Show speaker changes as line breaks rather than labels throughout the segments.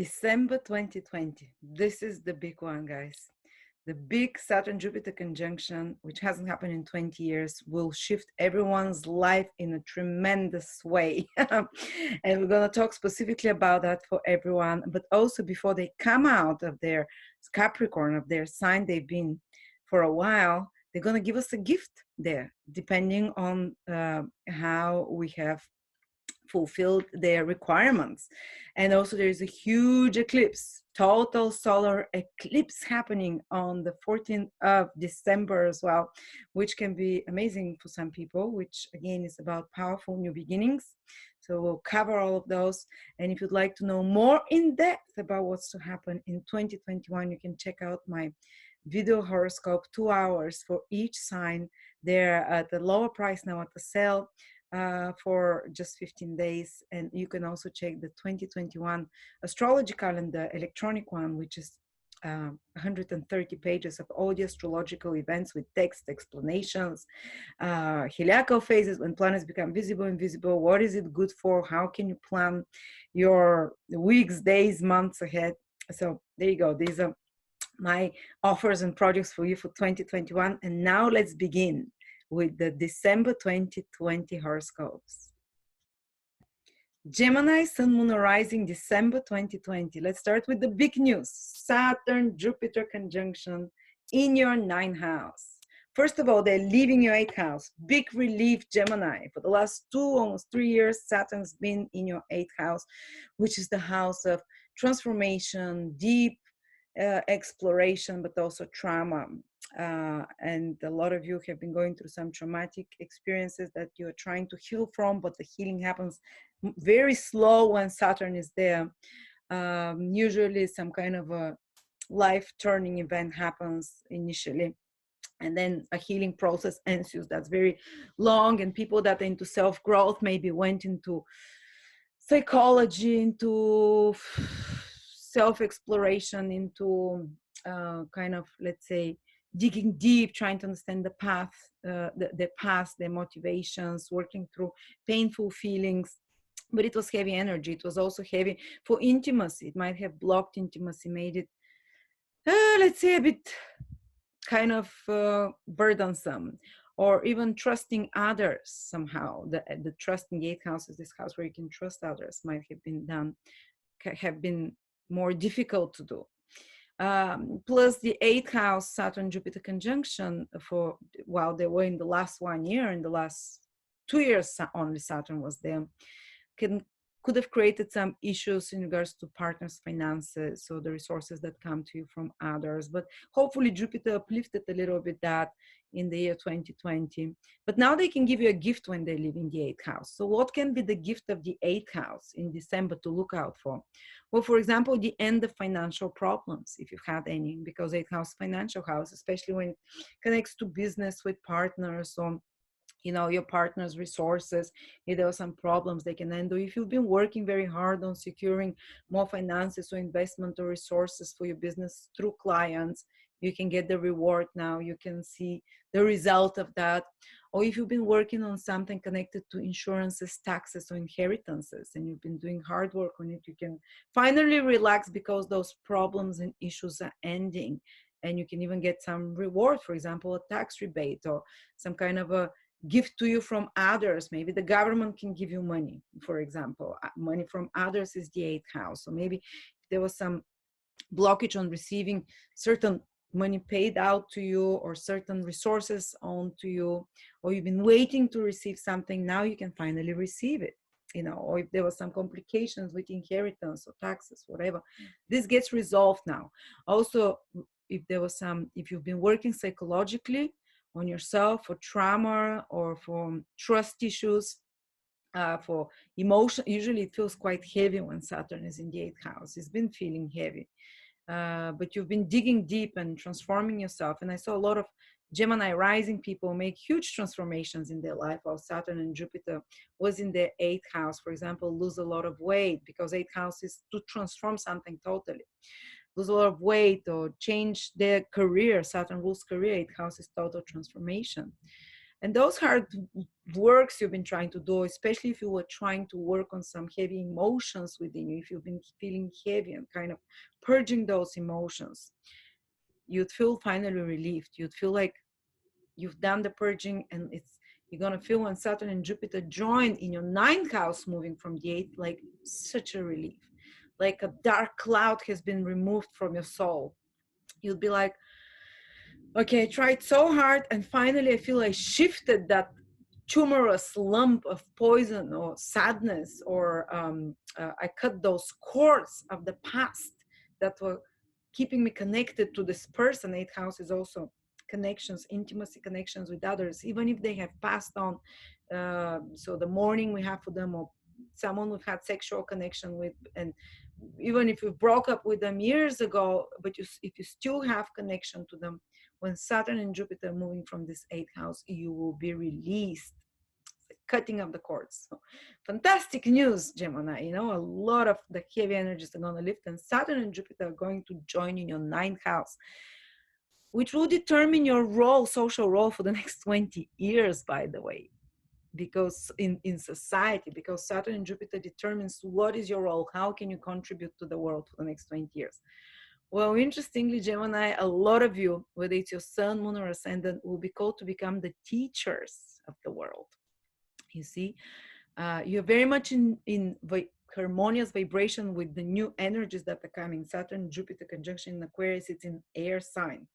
December 2020. This is the big one, guys. The big Saturn-Jupiter conjunction, which hasn't happened in 20 years, will shift everyone's life in a tremendous way. And we're going to talk specifically about that for everyone. But also before they come out of their Capricorn, of their sign they've been for a while, they're going to give us a gift there, depending on how we have fulfilled their requirements. And also there is a huge eclipse, total solar eclipse happening on the 14th of December as well, which can be amazing for some people, which again is about powerful new beginnings. So we'll cover all of those. And if you'd like to know more in depth about what's to happen in 2021, you can check out my video horoscope, 2 hours for each sign. They're at the lower price now at the sale for just 15 days. And you can also check the 2021 astrology calendar, electronic one, which is 130 pages of all the astrological events with text explanations, heliacal phases, when planets become visible, invisible, what is it good for, how can you plan your weeks, days, months ahead. So there you go. These are my offers and projects for you for 2021. And now let's begin with the December 2020 horoscopes. Gemini, Sun, Moon, Rising, December 2020. Let's start with the big news. Saturn, Jupiter conjunction in your 9th house. First of all, they're leaving your 8th house. Big relief, Gemini. For the last almost 3 years, Saturn's been in your 8th house, which is the house of transformation, deep exploration, but also trauma. And a lot of you have been going through some traumatic experiences that you're trying to heal from, but the healing happens very slow when Saturn is there. Usually some kind of a life-turning event happens initially, and then a healing process ensues that's very long. And people that are into self-growth maybe went into psychology, into self-exploration, into kind of, let's say, digging deep, trying to understand the path, the past, their motivations, working through painful feelings. But it was heavy energy. It was also heavy for intimacy. It might have blocked intimacy, made it, let's say, a bit kind of burdensome, or even trusting others somehow. The trust in the 8th house is this house where you can trust others, might have been more difficult to do. Plus the 8th house Saturn Jupiter conjunction, for while they were in the last 1 year, in the last 2 years only Saturn was there, could have created some issues in regards to partners' finances, so the resources that come to you from others. But hopefully Jupiter uplifted a little bit that in the year 2020. But now they can give you a gift when they live in the 8th house. So what can be the gift of the 8th house in December to look out for? Well, for example, the end of financial problems, if you've had any, because 8th house, financial house, especially when it connects to business with partners, or your partner's resources. If there are some problems they can handle. If you've been working very hard on securing more finances or investment or resources for your business through clients, you can get the reward now. You can see the result of that. Or if you've been working on something connected to insurances, taxes, or inheritances, and you've been doing hard work on it, you can finally relax because those problems and issues are ending. And you can even get some reward, for example, a tax rebate or some kind of a gift to you from others. Maybe the government can give you money, for example. Money from others is the 8th house. So maybe there was some blockage on receiving certain money paid out to you, or certain resources on to you, or you've been waiting to receive something, now you can finally receive it. Or if there was some complications with inheritance or taxes, whatever, this gets resolved now. Also, if you've been working psychologically on yourself for trauma or for trust issues, for emotion, usually it feels quite heavy when Saturn is in the 8th house. It's been feeling heavy, but you've been digging deep and transforming yourself. And I saw a lot of Gemini rising people make huge transformations in their life while Saturn and Jupiter was in their 8th house. For example, lose a lot of weight, because 8th house is to transform something totally. Lose a lot of weight or change their career. Saturn rules career. 8th house is total transformation. And those hard works you've been trying to do, especially if you were trying to work on some heavy emotions within you, if you've been feeling heavy and kind of purging those emotions, you'd feel finally relieved. You'd feel like you've done the purging, and you're gonna feel when Saturn and Jupiter join in your ninth house, moving from the eighth, like such a relief, like a dark cloud has been removed from your soul. You'll be like, okay, I tried so hard, and finally I feel I shifted that tumorous lump of poison or sadness, or I cut those cords of the past that were keeping me connected to this person. Eighth house is also connections, intimacy connections with others, even if they have passed on. So the mourning we have for them, or someone we've had sexual connection with, and even if you broke up with them years ago, but if you still have connection to them, when Saturn and Jupiter moving from this eighth house, you will be released. It's like cutting of the cords. So, fantastic news, Gemini. You know, a lot of the heavy energies are going to lift, and Saturn and Jupiter are going to join in your ninth house, which will determine your role, social role, for the next 20 years, by the way. Because in society, because Saturn and Jupiter determines what is your role, how can you contribute to the world for the next 20 years. Well, interestingly, Gemini, a lot of you, whether it's your sun, moon, or ascendant, will be called to become the teachers of the world. You see, you're very much in harmonious vibration with the new energies that are coming. Saturn, Jupiter conjunction in Aquarius, it's in air sign.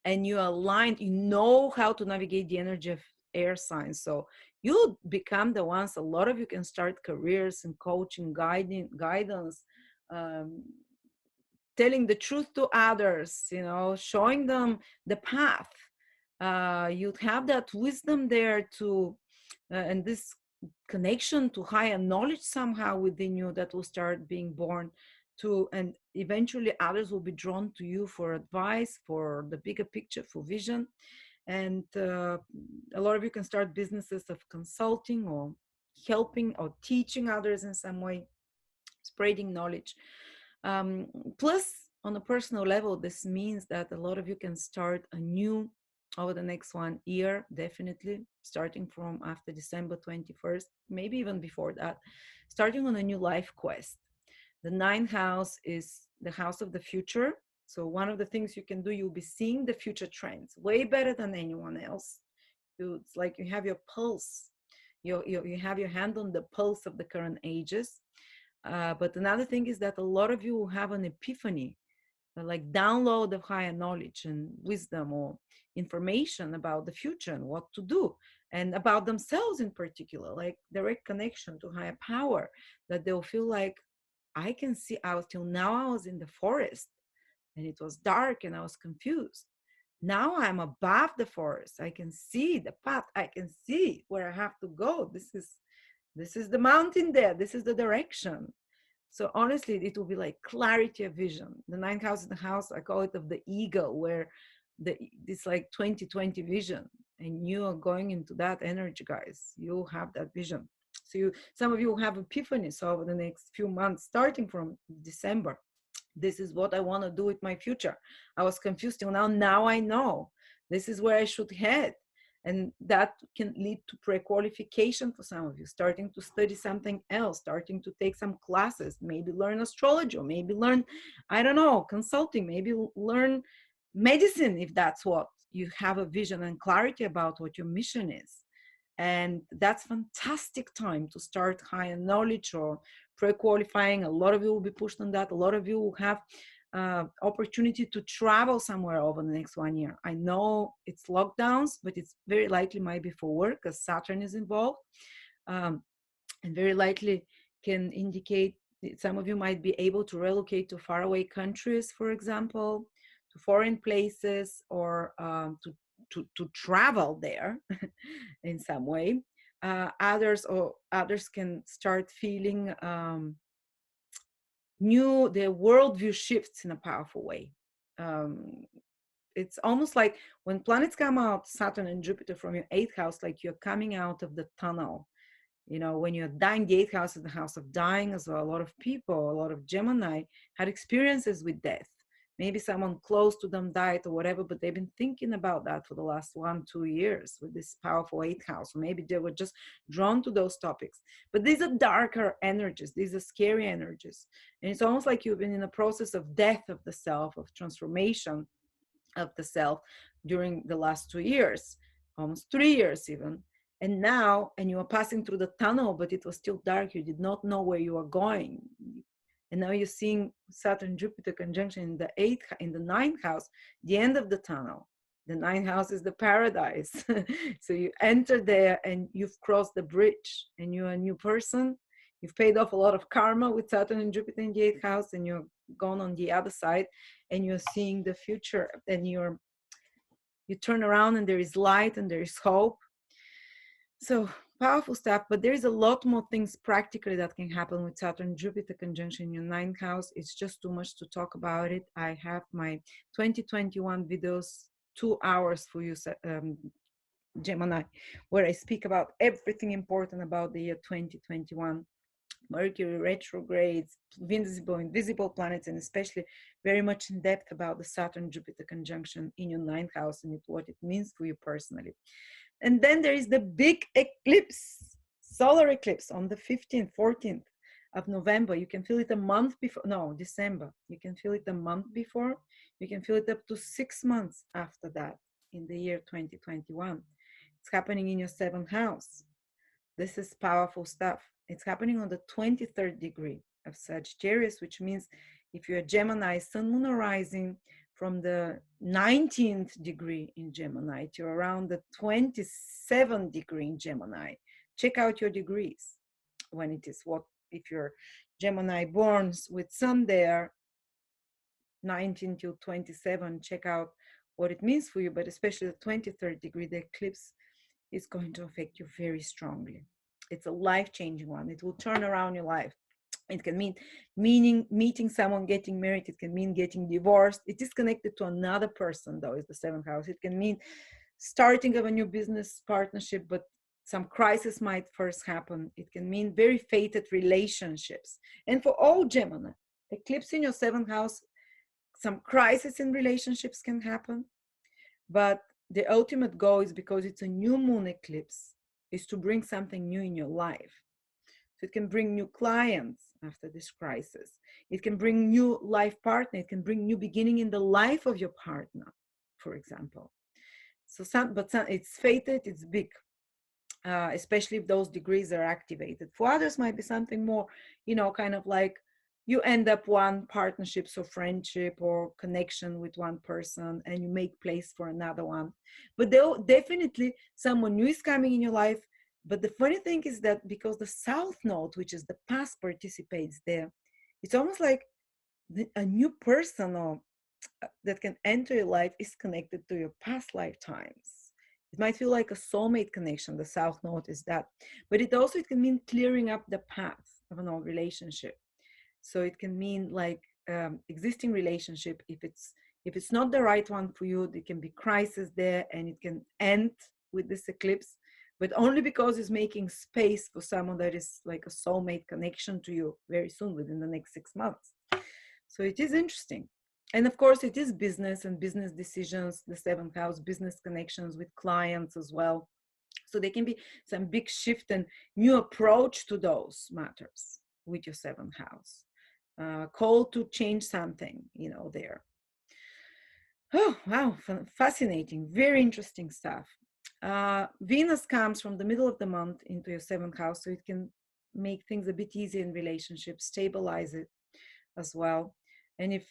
And you aligned, you know how to navigate the energy of air signs. So you become the ones, a lot of you can start careers in coaching, guidance, telling the truth to others, you know, showing them the path. You'd have that wisdom there to, and this connection to higher knowledge somehow within you that will start being born to, and eventually others will be drawn to you for advice, for the bigger picture, for vision. And a lot of you can start businesses of consulting or helping or teaching others in some way, spreading knowledge. Plus, on a personal level, this means that a lot of you can start a new, over the next 1 year, definitely, starting from after December 21st, maybe even before that, starting on a new life quest. The ninth house is the house of the future. So one of the things you can do, you'll be seeing the future trends way better than anyone else. It's like you have your pulse. You have your hand on the pulse of the current ages. But another thing is that a lot of you will have an epiphany, like download of higher knowledge and wisdom or information about the future and what to do, and about themselves in particular, like direct connection to higher power, that they'll feel like, I can see, till now I was in the forest and it was dark and I was confused. Now I'm above the forest. I can see the path. I can see where I have to go. This is the mountain there. This is the direction. So honestly, it will be like clarity of vision. The ninth house is the house, I call it, of the eagle, where it's like 2020 vision. And you are going into that energy, guys. You'll have that vision. So some of you will have epiphanies over the next few months, starting from December. This is what I want to do with my future. I was confused till now. Now I know. This is where I should head. And that can lead to pre-qualification for some of you, starting to study something else, starting to take some classes, maybe learn astrology, or maybe learn, I don't know, consulting, maybe learn medicine, if that's what you have a vision and clarity about what your mission is. And that's fantastic time to start higher knowledge or pre-qualifying. A lot of you will be pushed on that. A lot of you will have opportunity to travel somewhere over the next 1 year. I know it's lockdowns, but it's very likely might be for work, because Saturn is involved, and very likely can indicate some of you might be able to relocate to faraway countries, for example, to foreign places, or to travel there in some way. Others can start feeling their worldview shifts in a powerful way. It's almost like when planets come out, Saturn and Jupiter, from your eighth house, like you're coming out of the tunnel. You know, when you're dying, the eighth house is the house of dying as well. A lot of people, a lot of Gemini had experiences with death. maybe someone close to them died or whatever, but they've been thinking about that for the last 1-2 years with this powerful eighth house. Or maybe they were just drawn to those topics. But these are darker energies, these are scary energies. And it's almost like you've been in a process of death of the self, of transformation of the self during the last 2 years, almost 3 years even. And now, and you are passing through the tunnel, but it was still dark. You did not know where you are going. And now you're seeing Saturn Jupiter conjunction in the in the ninth house, the end of the tunnel. The ninth house is the paradise. So you enter there and you've crossed the bridge and you're a new person. You've paid off a lot of karma with Saturn and Jupiter in the eighth house, and you're gone on the other side and you're seeing the future, and you turn around and there is light and there is hope. So powerful stuff, but there is a lot more things practically that can happen with Saturn Jupiter conjunction in your ninth house. It's just too much to talk about it. I have my 2021 videos, 2 hours for you, Gemini, where I speak about everything important about the year 2021. Mercury retrogrades, visible, invisible planets, and especially very much in depth about the Saturn Jupiter conjunction in your ninth house and what it means for you personally. And then there is the big eclipse, solar eclipse on the 15th, 14th of November. You can feel it a month before, no, December. You can feel it a month before. You can feel it up to 6 months after that in the year 2021. It's happening in your seventh house. This is powerful stuff. It's happening on the 23rd degree of Sagittarius, which means if you're a Gemini, Sun, Moon, or Rising, from the 19th degree in Gemini to around the 27th degree in Gemini. Check out your degrees when it is what, if you're Gemini born with Sun there, 19 to 27, check out what it means for you, but especially the 23rd degree, the eclipse is going to affect you very strongly. It's a life-changing one. It will turn around your life. It can mean meeting someone, getting married. It can mean getting divorced. It is connected to another person, though, is the seventh house. It can mean starting of a new business partnership, but some crisis might first happen. It can mean very fated relationships. And for all Gemini, eclipse in your seventh house, some crisis in relationships can happen. But the ultimate goal is, because it's a new moon eclipse, is to bring something new in your life. So it can bring new clients after this crisis. It can bring new life partner. It can bring new beginning in the life of your partner, for example. So it's fated, it's big, especially if those degrees are activated. For others, might be something more, kind of like you end up one partnerships or friendship or connection with one person and you make place for another one. But definitely someone new is coming in your life. But the funny thing is that because the South Node, which is the past, participates there, it's almost like a new person that can enter your life is connected to your past lifetimes. It might feel like a soulmate connection. The South Node is that. But it can mean clearing up the path of an old relationship. So it can mean like existing relationship. If it's not the right one for you, there can be crisis there, and it can end with this eclipse, but only because it's making space for someone that is like a soulmate connection to you very soon, within the next 6 months. So it is interesting. And of course, it is business and business decisions, the seventh house, business connections with clients as well. So there can be some big shift and new approach to those matters with your seventh house. Call to change something, there. Oh, wow, fascinating, very interesting stuff. Venus comes from the middle of the month into your seventh house, so it can make things a bit easier in relationships, stabilize it as well. And if,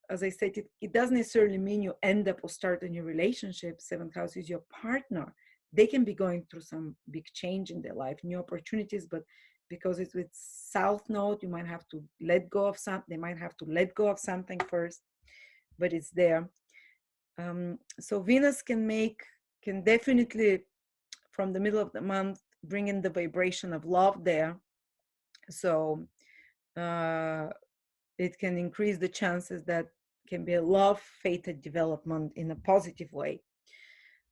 as I said, it doesn't necessarily mean you end up or start a new relationship. Seventh house is your partner. They can be going through some big change in their life, new opportunities, but because it's with South Node, you might have to let go of something. They might have to let go of something first, but it's there. So Venus can definitely, from the middle of the month, bring in the vibration of love there. So it can increase the chances that can be a love-fated development in a positive way.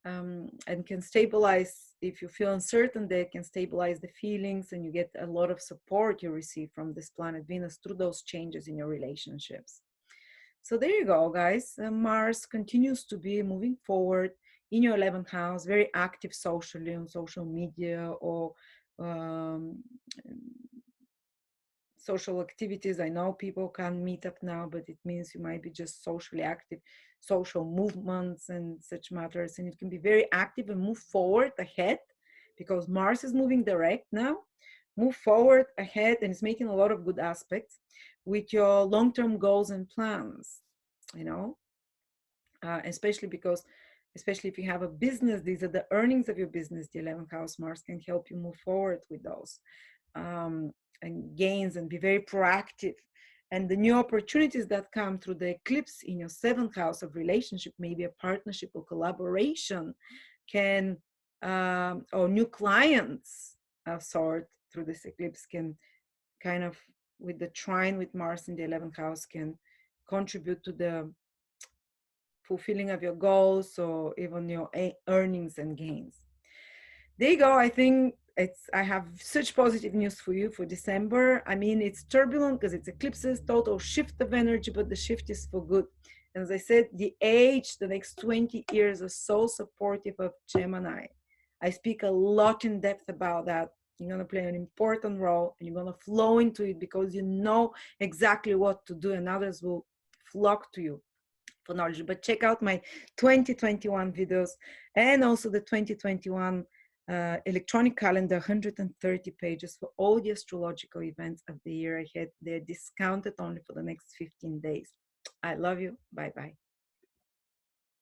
And can stabilize, if you feel uncertain, they can stabilize the feelings, and you get a lot of support you receive from this planet Venus through those changes in your relationships. So there you go, guys. Mars continues to be moving forward in your 11th house, very active socially on social media or um, social activities. I know people can't meet up now, but it means you might be just socially active, social movements and such matters. And it can be very active and move forward ahead because Mars is moving direct now. Move forward ahead and it's making a lot of good aspects with your long-term goals and plans, you know, especially because especially if you have a business, these are the earnings of your business. The 11th house Mars can help you move forward with those um, and gains and be very proactive. And the new opportunities that come through the eclipse in your 7th house of relationship, maybe a partnership or collaboration, can or new clients of sort through this eclipse can kind of, with the trine with Mars in the 11th house, can contribute to the fulfilling of your goals or even your earnings and gains. There you go. I think I have such positive news for you for December. I mean, it's turbulent because it's eclipses, total shift of energy, but the shift is for good. And as I said, the age, the next 20 years are so supportive of Gemini. I speak a lot in depth about that. You're going to play an important role and you're going to flow into it because you know exactly what to do, and others will flock to you for knowledge. But check out my 2021 videos and also the 2021 electronic calendar, 130 pages for all the astrological events of the year ahead. They're discounted only for the next 15 days. I love you. Bye bye.